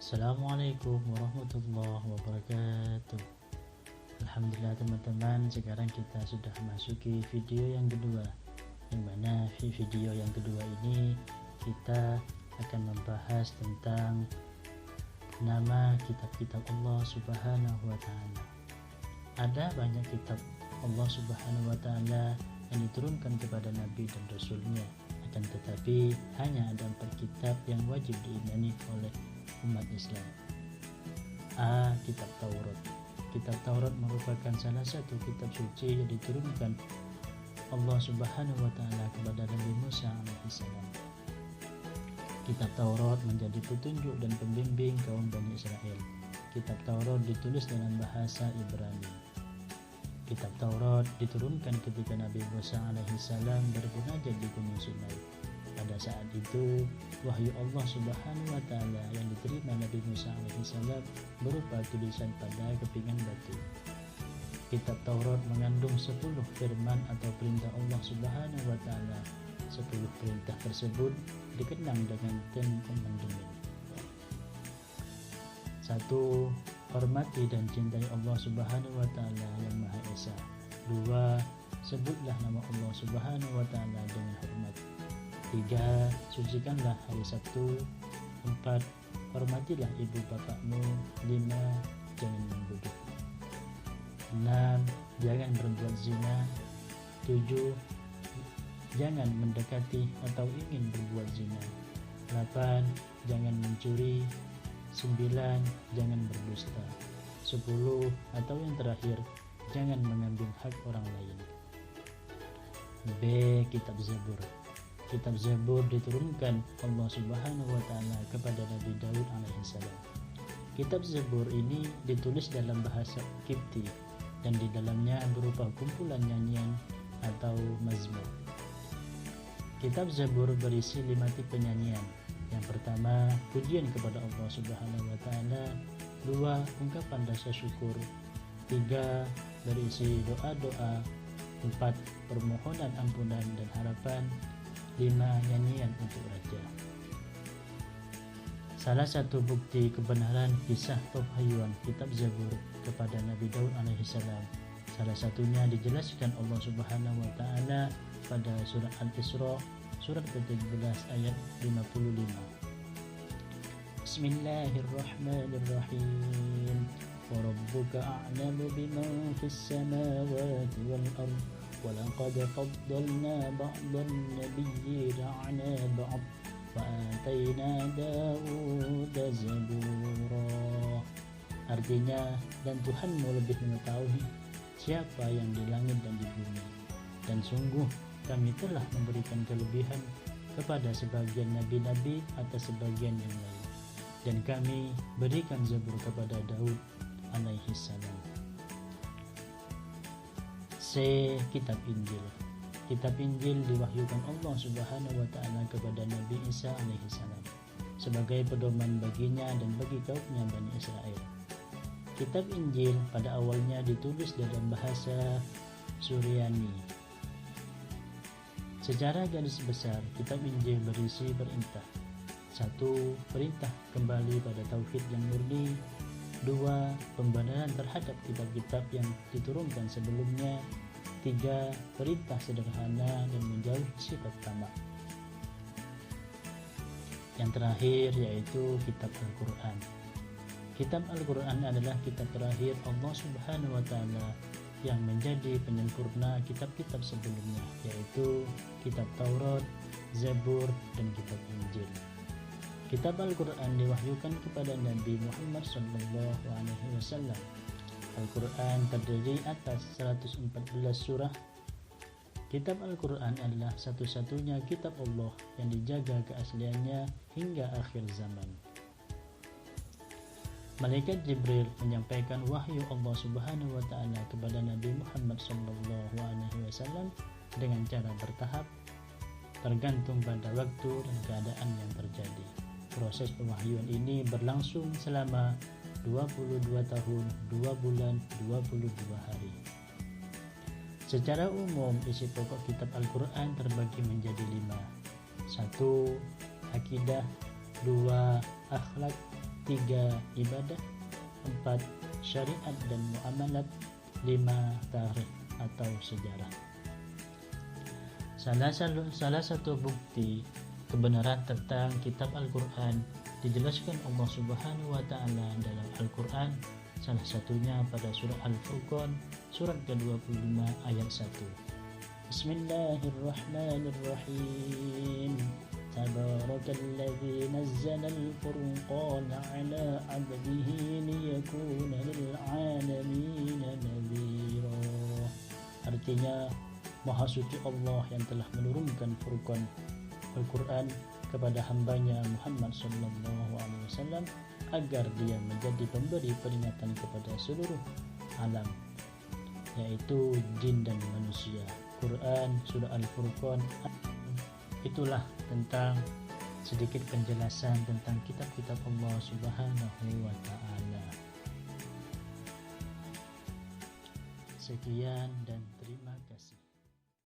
Assalamualaikum warahmatullahi wabarakatuh. Alhamdulillah teman-teman, sekarang kita sudah masuki video yang kedua, yang mana video yang kedua ini kita akan membahas tentang nama kitab-kitab Allah Subhanahu wa Ta'ala. Ada banyak kitab Allah Subhanahu wa Ta'ala yang diturunkan kepada Nabi dan Rasulnya, akan tetapi hanya ada 4 kitab yang wajib diimani oleh umat Islam. A. Kitab Taurat. Kitab Taurat merupakan salah satu kitab suci yang diturunkan Allah Subhanahu wa Ta'ala kepada Nabi Musa alaihissalam. Kitab Taurat menjadi petunjuk dan pembimbing kaum Bani Israel. Kitab Taurat ditulis dalam bahasa Ibrani. Kitab Taurat diturunkan ketika Nabi Musa alaihissalam bermunajat di Gunung Sinai. Pada saat itu, wahyu Allah Subhanahu wa Ta'ala yang diterima Nabi Musa alaihissalam berupa tulisan pada kepingan batu. Kitab Taurat mengandung 10 firman atau perintah Allah Subhanahu wa Ta'ala. 10 perintah tersebut dikenang dengan Ten Commandments. 1. Hormati dan cintai Allah Subhanahu wa Ta'ala yang Maha Esa. 2. Sebutlah nama Allah Subhanahu wa Ta'ala dengan hormat. 3. Sucikanlah hari Sabtu. 4. Hormatilah ibu bapakmu. 5. Jangan membunuh. 6. Jangan berbuat zina. 7. Jangan mendekati atau ingin berbuat zina. 8. Jangan mencuri. 9. Jangan berdusta. 10. Atau yang terakhir, jangan mengambil hak orang lain. B. Kitab Zabur. Kitab Zabur diturunkan Allah Subhanahu wa Ta'ala kepada Nabi Daud alaihissalam. Kitab Zabur ini ditulis dalam bahasa Kipti dan di dalamnya berupa kumpulan nyanyian atau mazmur. Kitab Zabur berisi 5 tipe nyanyian. Yang pertama, pujian kepada Allah Subhanahu wa Ta'ala. 2. Ungkapan rasa syukur. 3. Berisi doa-doa. 4. Permohonan ampunan dan harapan. 5. Nyanyian untuk raja. Salah satu bukti kebenaran kisah pewahyuan kitab Zabur kepada Nabi Daud alaihissalam, salah satunya dijelaskan Allah Subhanahu wa Ta'ala pada surat Al-Isra surat ke-13 ayat 55. Bismillahirrahmanirrahim. Wa rabbuka a'lamu biman fis samawati wal ardh wa laqad faddalna ba'dhan nabiyyina 'ala ba'd wa atayna Dawuda zabura. Artinya, dan Tuhanmu lebih mengetahui siapa yang di langit dan di bumi, dan sungguh kami telah memberikan kelebihan kepada sebagian nabi-nabi atas sebagian yang lain, dan kami berikan Zabur kepada Daud alaihissalam. C. Kitab Injil. Kitab Injil diwahyukan Allah Subhanahu wa Ta'ala kepada Nabi Isa alaihissalam sebagai pedoman baginya dan bagi kaumnya Bani Israel. Kitab Injil pada awalnya ditulis dalam bahasa Suryani. Secara garis besar, kitab Injil berisi perintah. 1. Perintah kembali pada tauhid yang murni. 2. Pembenaran terhadap kitab-kitab yang diturunkan sebelumnya. 3. Perintah sederhana dan menjauhi sifat tamak. Yang terakhir yaitu kitab Al-Quran. Kitab Al-Quran adalah kitab terakhir Allah Subhanahu wa Ta'ala yang menjadi penyempurna kitab-kitab sebelumnya, yaitu kitab Taurat, Zabur, dan kitab Injil. Kitab Al-Quran diwahyukan kepada Nabi Muhammad SAW. Al-Quran terdiri atas 114 surah. Kitab Al-Quran adalah satu-satunya kitab Allah yang dijaga keasliannya hingga akhir zaman. Malaikat Jibril menyampaikan wahyu Allah Subhanahu wa Ta'ala kepada Nabi Muhammad SAW dengan cara bertahap, tergantung pada waktu dan keadaan yang terjadi. Proses pewahyuan ini berlangsung selama 22 tahun, 2 bulan, 22 hari. Secara umum, isi pokok kitab Al-Quran terbagi menjadi 5. 1. Akidah. 2. Akhlak. 3 ibadah, 4 syariat dan muamalat, 5 tarikh atau sejarah. Salah satu bukti kebenaran tentang kitab Al-Quran dijelaskan Allah Subhanahu wa Ta'ala dalam Al-Quran, salah satunya pada surah Al-Furqan surat ke-25 ayat 1. Bismillahirrahmanirrahim. Tabarakalladzi nazzalal furqana ala 'abdihi liyakuna lil 'alamin nadhira. Artinya, Maha suci Allah yang telah menurunkan Furqan Al-Quran kepada hambanya Muhammad SAW agar dia menjadi pemberi peringatan kepada seluruh alam, yaitu jin dan manusia. Quran surah Al-Furqan. Itulah tentang sedikit penjelasan tentang kitab-kitab Allah Subhanahu wa Ta'ala. Sekian dan terima kasih.